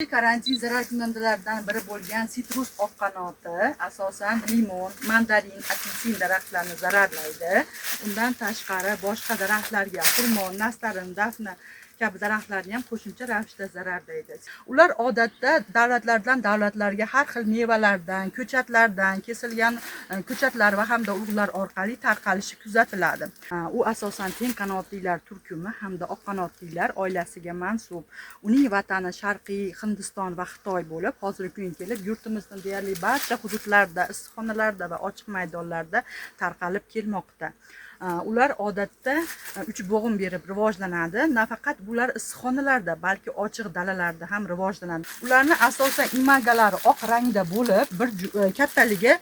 Karantin zararkunandalardan biri bo'lgan sitrus oqqanoti asosan limon, mandarin, apelsin daraxtlarini zararlaydi. Undan tashqari boshqa daraxtlarga xurmo, nastarin, dafna kabi daraxtlarni ham qo'shimcha ravishda zararlaydi. Ular odatda davlatlardan davlatlarga har xil mevalardan, ko'chatlardan, kesilgan ko'chatlar va hamda urug'lar orqali tarqalishi kuzatiladi. U asosan teng qanotlilar turkumi hamda oqqanotlilar oilasiga mansub. Uning vatani Sharqiy Hindiston va Xitoy bo'lib, hozirgi kunga kelib yurtimizning deyarli barcha hududlarda, issiqxonalarda va ochiq maydonlarda tarqalib kelmoqda. Ular odatda 3 bo'g'im berib rivojlanadi. Nafaqat bular issiqxonalarda, balki ochiq dalalarda ham rivojlanadi. Ularni asosan imagalari oq rangda bo'lib, kattaligi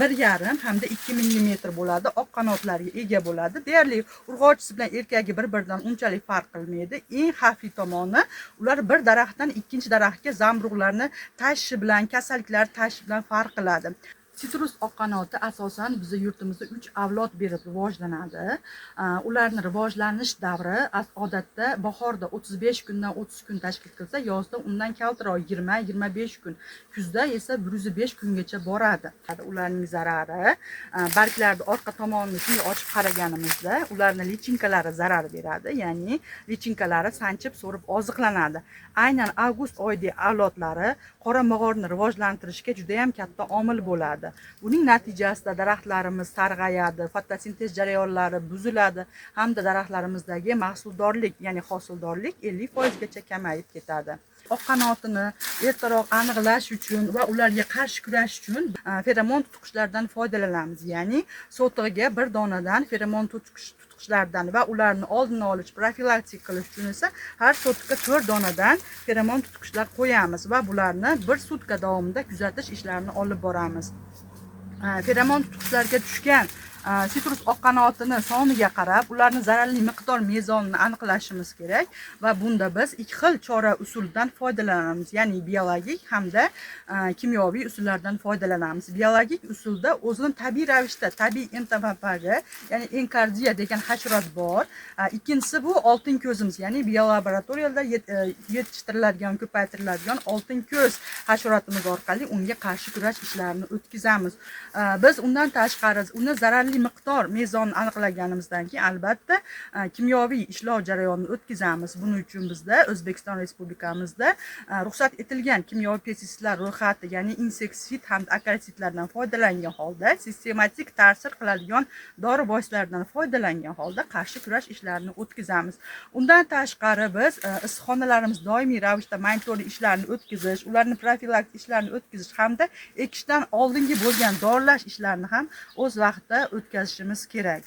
1,5 hamda 2 mm bo'ladi. Oq qanotlarga ega bo'ladi. Deyarli urg'ochisi bilan erkagi bir-biridan unchalik farq qilmaydi. Eng xavfli tomoni, ular bir daraxtdan ikkinchi daraxtga zamburug'larni tashishi bilan, kasalliklar tashishi bilan farq qiladi. Sitrus oqqanoti asosan bizning yurtimizda 3 avlod berib rivojlanadi. Ularning rivojlanish davri odatda bahorda 35 kundan 30 kun tashkil qilsa, yozda undan kaltroq 20-25 kun, kuzda esa 105 kungacha boradi. Ularning zarari barglarning orqa tomonini shunday ochib qaraganimizda, ularning lichinkalari zarar beradi, ya'ni lichinkalari sanchib so'rib oziqlanadi. Aynan avgust oyidagi avlodlari qora mog'orni rivojlantirishga juda ham katta omil bo'ladi. Buning natijasida daraxtlarimiz sarg'ayadi, fotosintez jarayonlari buziladi hamda daraxtlarimizdagi mahsuldorlik, ya'ni hosildorlik 50% gacha kamayib ketadi. Oqqanotini ertaroq aniqlash uchun va ularga qarshi kurash uchun feromon tutqichlardan foydalanamiz. Ya'ni so'tig'iga bir donadan feromon tutqichlardan va ularni oldini olish, profilaktik qilish uchun esa har so'tga 4 donadan feromon tutqichlar qo'yamiz va bularni 1 sutka davomida kuzatish ishlarini olib boramiz. Feromon tutqichlarga tushgan sitrus oqqanotini soniga qarab, ularning zararli miqdor mezonini aniqlashimiz kerak va bunda biz ikki xil chora usuldan foydalanamiz, ya'ni biologik hamda kimyoviy usullardan foydalanamiz. Biologik usulda o'zini tabiiy ravishda tabiiy entomofaga, ya'ni enkardiya degan hasharot bor. Ikkinchisi bu oltin ko'zimiz, ya'ni biolaboratoriyada yetishtiriladigan, ko'paytiriladigan oltin ko'z hasharotimiz orqali unga qarshi kurash ishlarini o'tkazamiz. Biz undan tashqari uni zararli miqdor mezonni aniqlaganimizdan keyin albatta kimyoviy ishlov jarayonini o'tkazamiz. Buning uchun bizda O'zbekiston Respublikamizda ruxsat etilgan kimyoviy pestitsidlar ro'yxati, ya'ni inseksid hamda akaritsidlardan foydalangan holda, sistematik ta'sir qiladigan dori vositalaridan foydalangan holda qarshi kurash ishlarini o'tkazamiz. Undan tashqari biz issiqxonalarimiz doimiy ravishda monitoring ishlarini o'tkazish, ularni profilaktik ishlarini o'tkazish hamda ekishdan oldingi bo'lgan dorlash ishlarini ham o'z vaqtida o'tkazishimiz kerak.